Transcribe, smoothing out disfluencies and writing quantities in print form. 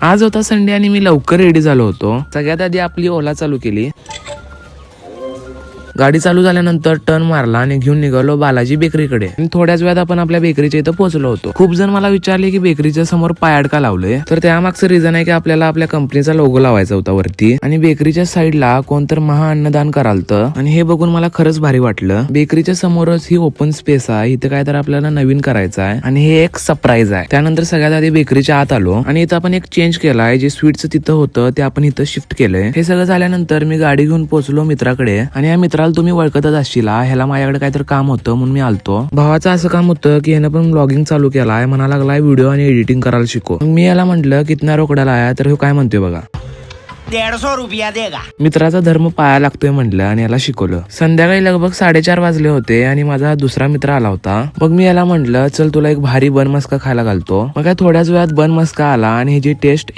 आज होता संडे आणि मी लवकर रेडी झालो होतो. सगळ्यात आधी आपली ओला चालू केली. गाडी चालू झाल्यानंतर टर्न मारला आणि घेऊन निघालो बालाजी बेकरीकडे. थोड्याच वेळात आपण आपल्या बेकरीच्या इथं पोहोचलो होतो. खूप जण मला विचारले की बेकरीच्या समोर पाय अडका लावले, तर त्यामागचं रिझन आहे की आपल्याला आपल्या कंपनीचा लोगो लावायचा होता वरती, आणि बेकरीच्या साईडला कोणतर महाअन्नदान करालत आणि हे बघून मला खरंच भारी वाटलं. बेकरीच्या समोरच ही ओपन स्पेस आहे, इथं काय तर आपल्याला नवीन करायचं आहे आणि हे एक सरप्राईज आहे. त्यानंतर सगळ्यात आधी बेकरीच्या आत आलो आणि इथं आपण एक चेंज केलाय. जे स्वीटचं तिथं होतं ते आपण इथं शिफ्ट केलंय. हे सगळं झाल्यानंतर मी गाडी घेऊन पोहोचलो मित्राकडे, आणि या मित्राला तुम्ही ओळखतच असशीला, ह्याला माझ्याकडे काहीतरी काम होतं म्हणून मी आलतो. भावाचं असं काम होतं की ह्यानं पण ब्लॉगिंग चालू केलाय, म्हणा लागलाय व्हिडिओ आणि एडिटिंग करायला शिको. मी याला म्हटलं कितना रोकडाला आहे, तर हे काय म्हणतोय बघा, 150 रुपया देगा. मित्राचा धर्म पाया लागतोय म्हटलं आणि याला शिकवलं. संध्याकाळी लगभग 4:30 वाजले होते आणि माझा दुसरा मित्र आला होता. मग मी याला म्हटलं चल तुला एक भारी बन मस्का खायला घालतो. मग काय थोड्याच वेळात बन मस्का आला आणि ह्याची टेस्ट